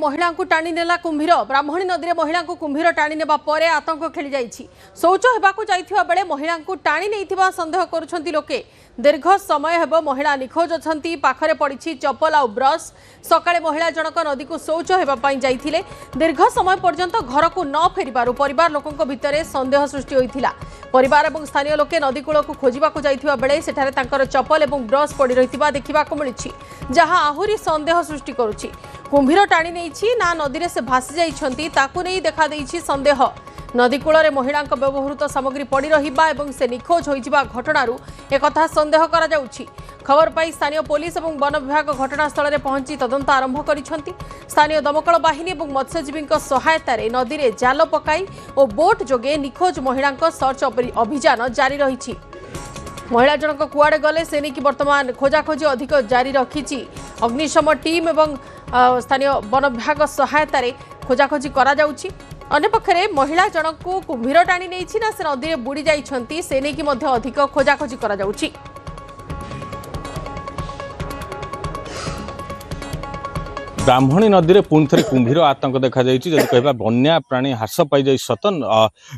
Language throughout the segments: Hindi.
महिला को टाणी नेला कुंभीर। ब्राह्मणी नदी में महिला को कुंभीर टाणी नेबा परे आतंक खेली जाइछि। शौच हेबाकु जाइथिबा बेले महिला को टाणी नेइथिबा संदेह करुछंती लोके। दीर्घ समय हेबो महिला निखोज अछंती। पाखरे पड़िछि चप्पल आ ब्रश। सकाळे महिला जनक नदी को शौच हेबा पई जाइथिले। दीर्घ समय पर्यंत घर को न फेरिबारु परिवार लोकंक भितरे संदेह सृष्टि होइथिला। परिवार एवं स्थानीय लोके नदी कूल को खोजिबाकु जाइथिबा बेले सेठारे तांकर चप्पल एवं ब्रश पड़ी रहिथिबा देखिबाकु मिलिछि, जहां आहुरी संदेह सृष्टि करुछि। कुंभीर टाणी नेइछि ना नदी रे से भासी जाइछंती ताकु नै देखा देइछि संदेह। नदी कूल रे महिला व्यवहृत सामग्री पड़ी रहिबा एवं से निखोज होइजिबा घटनारू एकथा संदेह करा जाउछि। खबर पाई स्थानीय पुलिस और वन विभाग घटनास्थल में पहुंची तदंत आरंभ करिसेंती। स्थानीय दमकल बाहिनी और मत्स्यजीवी सहायता नदी में जाल पकाई और बोट जोगे निखोज महिला सर्च अभियान जारी रही। महिला जनक कुआड़े गले से नहीं बर्तमान खोजाखोजी अधिक जारी रखी। अग्निशम टीम और स्थानीय वन विभाग सहायता खोजाखोजी करा जाउछि। अन्यपक्षे महिला जनक को कुंभीर टाणी नहीं ना से नदी में बुड़ी जाइछंती से नहीं अधिक खोजाखोजी करा जाउछि। ब्राह्मणी नदी में पुणी थे कुंभीर आतंक देखा जदि कह बन्या प्राणी ह्रास पाई जाए सतन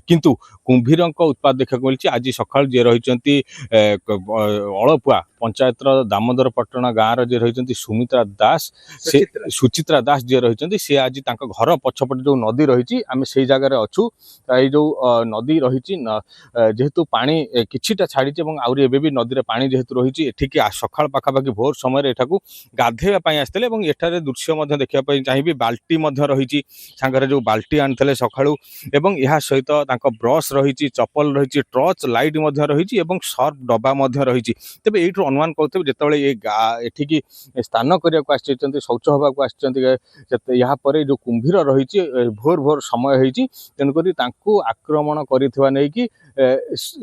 किंतु कुंभीर उत्पाद देखा मिली। आज सकाल जी रही अड़पुआ पंचायत दामोदर पटना गाँव जी रही सुमित्रा दास से सुचित्रा दास जी रही सी आज घर पछपटे जो नदी रही आम से जगार अच्छू। ये जो नदी रही जेहेतु पानी किछिटा छाड़ी आहरी एवं भी नदी में पानी जेहेतु रही एठिक सकाल पाखापाखि भोर समय एठाकू गाधेवाई आसते एठारे दृश्य देखा चाहिए। बाल्टी रही सांगरे जो बाल्टी आनी सकाळू एवं यह सहित ब्रश रही चप्पल रही टर्च लाइट रही सर्फ डब्बा रही। तेज ये अनुमान करुवे जिते ये स्नान करने शौच होगा आसपर जो कुंभीर रही भोर भोर समय होती तेणुक आक्रमण कर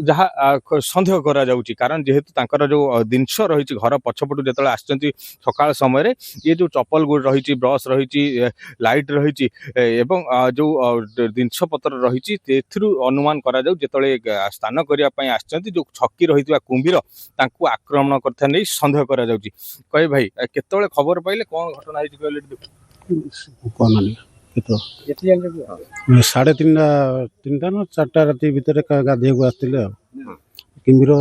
जहाँ सन्देह करा जाउची। कारण जेहेतु जो जिनस रही घर पछपटू जो आसुँच सकाल समय ये जो चप्पल गुड़ रही ब्रश रही लाइट रही जो जिनस पत्र रही अनुमान करा जाउ जेतले स्नान करने आसुँच जो छकी रही कुंभीर तांकू आक्रमण करता नहीं सन्देह करा जाउची। कहे भाई केतले खबर पाइले कौन घटना साढ़े तीन ना चार्टा राति भितर गाधे को आसते कुंभीर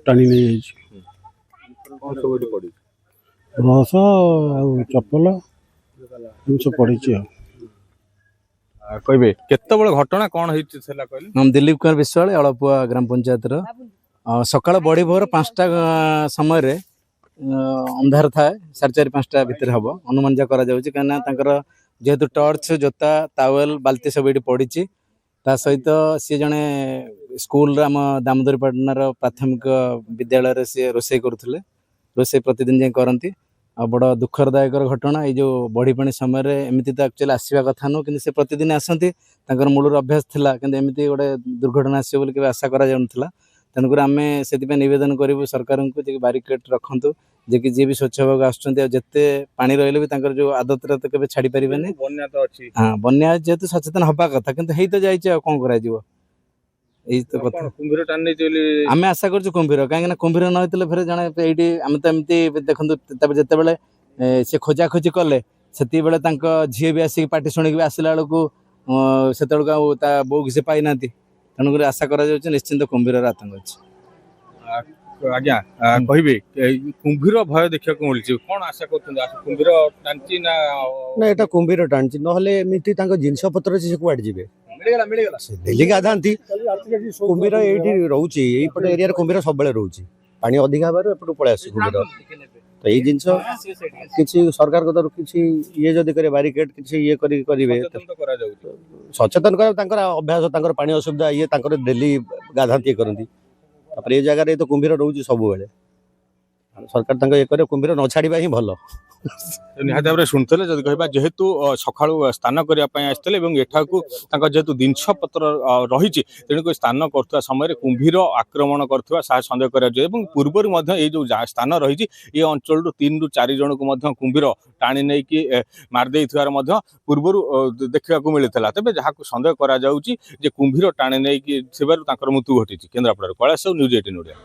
टाणी नहीं रस चप्पल सब पड़ी। कहे केतबेले घटना कौन होइछला कहले? हम दिलीप कुमार विश्वाल अड़पुआ ग्राम पंचायत सकाळ बड़ी भोर 5टा समय रे अंधार थाए 4:30-5टा भितर हम अनुमान जा करा जाउची। कना तांकर जेहेतु टर्च जोता टावेल बाल्टी सब ये पड़ी सहित सी जड़े स्कूल आम दामोदर पटनार प्राथमिक विद्यालय सी रोसे करुले रोसे प्रतिदिन जाए करती। बड़ दुखदायक घटना ये जो बढ़ी पानी समय एमती तो एक्चुअली आसवा कथा नुह कि प्रतिदिन आसती मूल अभ्यास थिला कि एमती गोटे दुर्घटना आसो बोली आशा करा जाउनथिला। तेणुकर आम से निवेदन करूँ सरकार को बारिकेड रखु जे कि जी भी स्वच्छ होगा आसुँच जिते पानी रही भी जो आदत तो केवे छाड़ी पारे। हाँ बन्या जेहेतु सचेतन हवा कथा कि तो जाइए कौन कर आम आशा कर कुंभीर कहीं कुंभीर न होते फिर जड़े ये आम तो एमती देखो जिते से खोजाखोजी कले से झी भी आसिक पार्टी शुणिक आसला बेलू से बो किसी पाई ना तेणुक आशा करा निश्चिंत कुंभीर आतंक अच्छे। आज्ञा कहे कुंभीर भय देखा मिली कौन आशा कुंभीर टाणी ना यहाँ कुंभीर टाणी ना एमती जिनस पत्र से कुआड़े जी डेली गाधा कुंभीर ये रोचे यहीपटे एरिया कुंभीर सब रोचे पानी अधिक हबार एपटू पलि आस कुंभीर तो ये जिन किसी सरकार किसी ये जदि करे बारिकेड किसी ये करेंगे सचेतन कर अभ्यास पानी असुविधा ये डेली गाधा ये करती ये जगह तो कुंभीर रोचे सब बेले सरकार ये करे कुंभीर न छाड़ा ही भल। निहाती भाव शुणुले जब कह जेहेतु सका स्नान करने आसते एठाकू जेहेतु जिनस पत्र रही तेणुक स्नान कर समय कुंभीर आक्रमण कर सन्देह कर पूर्वर ये जो स्थान रही ये अंचल 3 ରୁ 4 जन को कुंभीर टाणी नहीं मारदे पूर्वर देखा मिलता। तेज जहाँ सन्देह कर कुंभीर टाणी नहीं मृत्यु घटी। केन्द्रापड़ा कैलाश न्यूज 18 ओडिया।